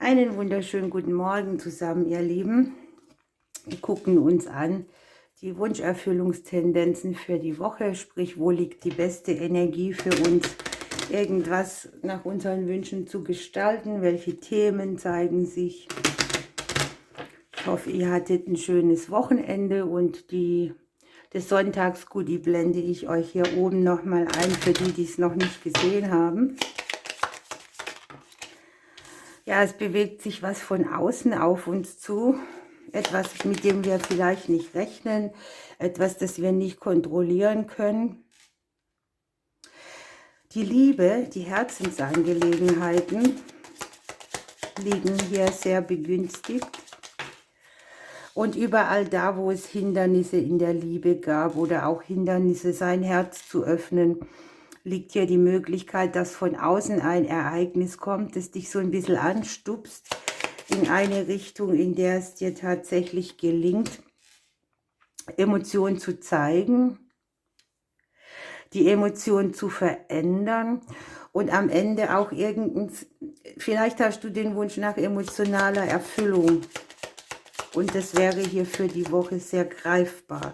Einen wunderschönen guten Morgen zusammen, ihr Lieben. Wir gucken uns an die Wunscherfüllungstendenzen für die Woche, sprich, wo liegt die beste Energie für uns, irgendwas nach unseren Wünschen zu gestalten, welche Themen zeigen sich. Ich hoffe, ihr hattet ein schönes Wochenende und das Sonntagsgoodie blende ich euch hier oben nochmal ein, für die, die es noch nicht gesehen haben. Ja, es bewegt sich was von außen auf uns zu, etwas, mit dem wir vielleicht nicht rechnen, etwas, das wir nicht kontrollieren können. Die Liebe, die Herzensangelegenheiten liegen hier sehr begünstigt. Und überall da, wo es Hindernisse in der Liebe gab oder auch Hindernisse, sein Herz zu öffnen, liegt hier die Möglichkeit, dass von außen ein Ereignis kommt, das dich so ein bisschen anstupst in eine Richtung, in der es dir tatsächlich gelingt, Emotionen zu zeigen, die Emotionen zu verändern und am Ende auch vielleicht hast du den Wunsch nach emotionaler Erfüllung und das wäre hier für die Woche sehr greifbar.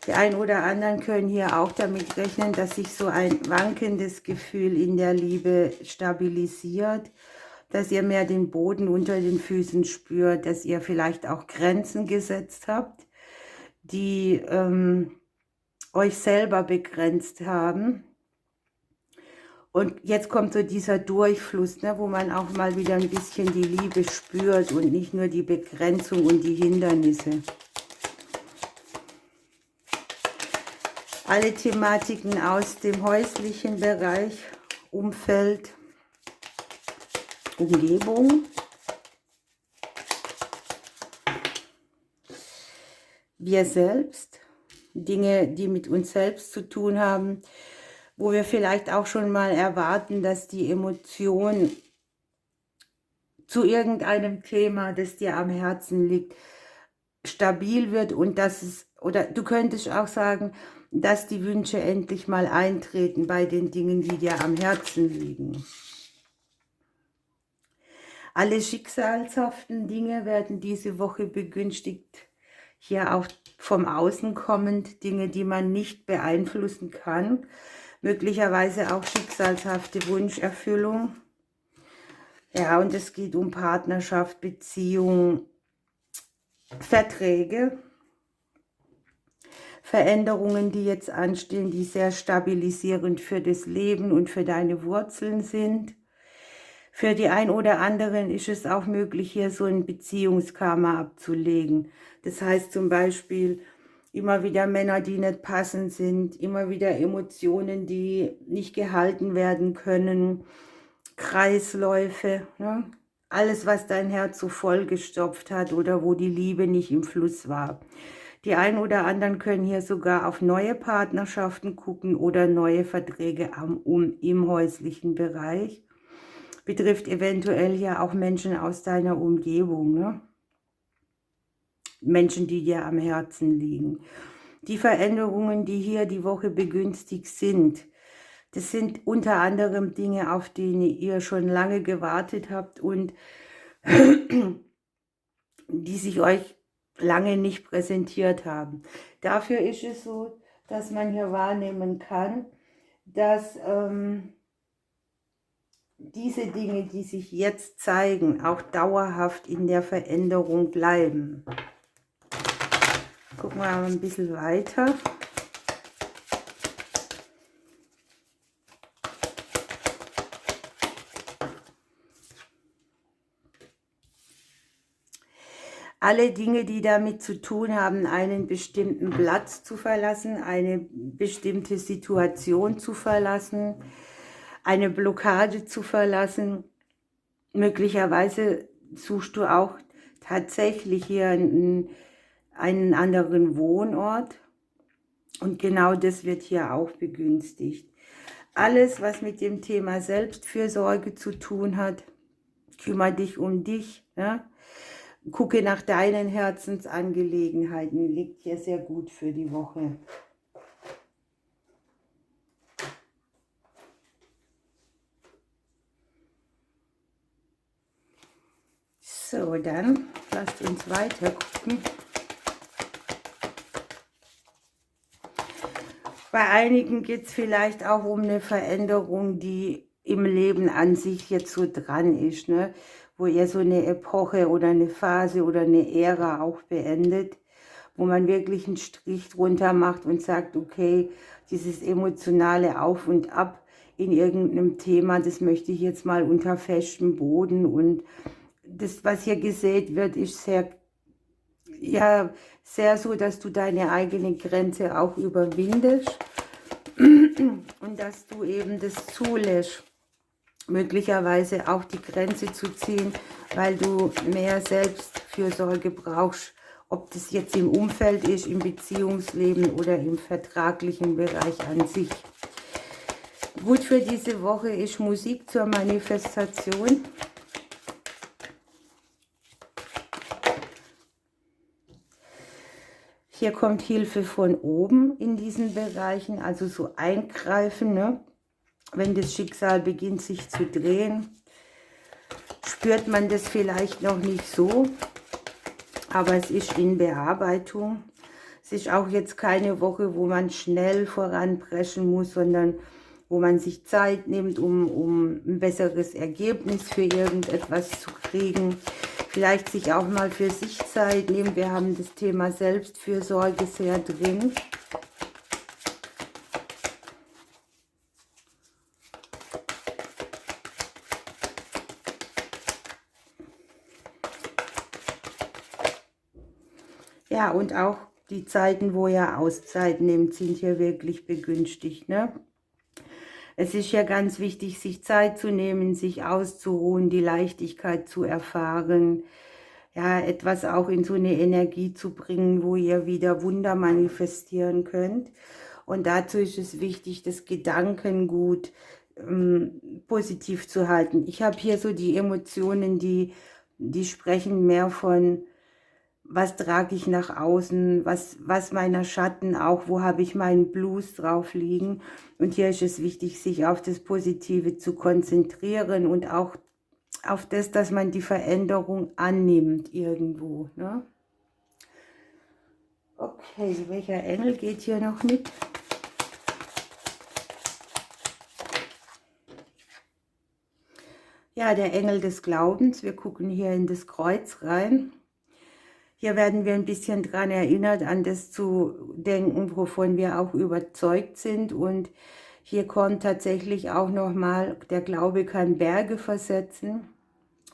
Die einen oder anderen können hier auch damit rechnen, dass sich so ein wankendes Gefühl in der Liebe stabilisiert, dass ihr mehr den Boden unter den Füßen spürt, dass ihr vielleicht auch Grenzen gesetzt habt, die euch selber begrenzt haben. Und jetzt kommt so dieser Durchfluss, ne, wo man auch mal wieder ein bisschen die Liebe spürt und nicht nur die Begrenzung und die Hindernisse. Alle Thematiken aus dem häuslichen Bereich, Umfeld, Umgebung. Wir selbst, Dinge, die mit uns selbst zu tun haben, wo wir vielleicht auch schon mal erwarten, dass die Emotion zu irgendeinem Thema, das dir am Herzen liegt, stabil wird und dass es, oder du könntest auch sagen, dass die Wünsche endlich mal eintreten bei den Dingen, die dir am Herzen liegen. Alle schicksalshaften Dinge werden diese Woche begünstigt, hier auch vom Außen kommend, Dinge, die man nicht beeinflussen kann, möglicherweise auch schicksalshafte Wunscherfüllung. Ja, und es geht um Partnerschaft, Beziehung, Verträge, Veränderungen, die jetzt anstehen, die sehr stabilisierend für das Leben und für deine Wurzeln sind. Für die ein oder anderen ist es auch möglich, hier so ein Beziehungskarma abzulegen. Das heißt zum Beispiel immer wieder Männer, die nicht passend sind, immer wieder Emotionen, die nicht gehalten werden können, Kreisläufe, ne? Alles, was dein Herz so vollgestopft hat oder wo die Liebe nicht im Fluss war. Die einen oder anderen können hier sogar auf neue Partnerschaften gucken oder neue Verträge im häuslichen Bereich. Betrifft eventuell ja auch Menschen aus deiner Umgebung, ne? Menschen, die dir am Herzen liegen. Die Veränderungen, die hier die Woche begünstigt sind, das sind unter anderem Dinge, auf die ihr schon lange gewartet habt und die sich euch lange nicht präsentiert haben. Dafür ist es so, dass man hier wahrnehmen kann, dass diese Dinge, die sich jetzt zeigen, auch dauerhaft in der Veränderung bleiben. Gucken wir mal ein bisschen weiter. Alle Dinge, die damit zu tun haben, einen bestimmten Platz zu verlassen, eine bestimmte Situation zu verlassen, eine Blockade zu verlassen. Möglicherweise suchst du auch tatsächlich hier einen anderen Wohnort. Und genau das wird hier auch begünstigt. Alles, was mit dem Thema Selbstfürsorge zu tun hat, kümmere dich um dich, ja? Gucke nach deinen Herzensangelegenheiten, liegt hier sehr gut für die Woche. So, dann lasst uns weiter gucken. Bei einigen geht es vielleicht auch um eine Veränderung, die im Leben an sich jetzt so dran ist, ne? Wo ihr so eine Epoche oder eine Phase oder eine Ära auch beendet, wo man wirklich einen Strich drunter macht und sagt, okay, dieses emotionale Auf und Ab in irgendeinem Thema, das möchte ich jetzt mal unter festem Boden, und das, was hier gesät wird, ist sehr, ja, sehr so, dass du deine eigene Grenze auch überwindest und dass du eben das zulässt, möglicherweise auch die Grenze zu ziehen, weil du mehr Selbstfürsorge brauchst, ob das jetzt im Umfeld ist, im Beziehungsleben oder im vertraglichen Bereich an sich. Gut für diese Woche ist Musik zur Manifestation. Hier kommt Hilfe von oben in diesen Bereichen, also so eingreifen, ne? Wenn das Schicksal beginnt sich zu drehen, spürt man das vielleicht noch nicht so, aber es ist in Bearbeitung. Es ist auch jetzt keine Woche, wo man schnell voranpreschen muss, sondern wo man sich Zeit nimmt, um ein besseres Ergebnis für irgendetwas zu kriegen. Vielleicht sich auch mal für sich Zeit nehmen. Wir haben das Thema Selbstfürsorge sehr drin. Ja, und auch die Zeiten, wo ihr Auszeit nehmt, sind hier wirklich begünstigt, ne? Es ist ja ganz wichtig, sich Zeit zu nehmen, sich auszuruhen, die Leichtigkeit zu erfahren, ja, etwas auch in so eine Energie zu bringen, wo ihr wieder Wunder manifestieren könnt. Und dazu ist es wichtig, das Gedankengut positiv zu halten. Ich habe hier so die Emotionen, die sprechen mehr von, was trage ich nach außen, was meiner Schatten auch, wo habe ich meinen Blues drauf liegen. Und hier ist es wichtig, sich auf das Positive zu konzentrieren und auch auf das, dass man die Veränderung annimmt irgendwo, ne? Okay, welcher Engel geht hier noch mit? Ja, der Engel des Glaubens. Wir gucken hier in das Kreuz rein. Hier werden wir ein bisschen daran erinnert, an das zu denken, wovon wir auch überzeugt sind. Und hier kommt tatsächlich auch nochmal, der Glaube kann Berge versetzen.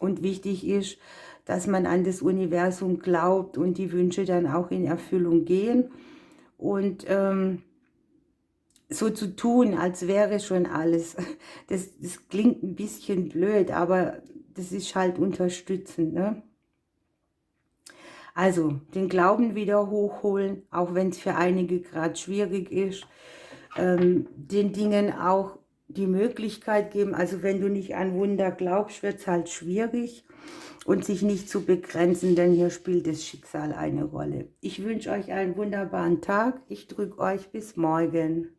Und wichtig ist, dass man an das Universum glaubt und die Wünsche dann auch in Erfüllung gehen. Und so zu tun, als wäre schon alles, das klingt ein bisschen blöd, aber das ist halt unterstützend, ne? Also den Glauben wieder hochholen, auch wenn es für einige gerade schwierig ist. Den Dingen auch die Möglichkeit geben, also wenn du nicht an Wunder glaubst, wird es halt schwierig, und sich nicht zu begrenzen, denn hier spielt das Schicksal eine Rolle. Ich wünsche euch einen wunderbaren Tag. Ich drücke euch bis morgen.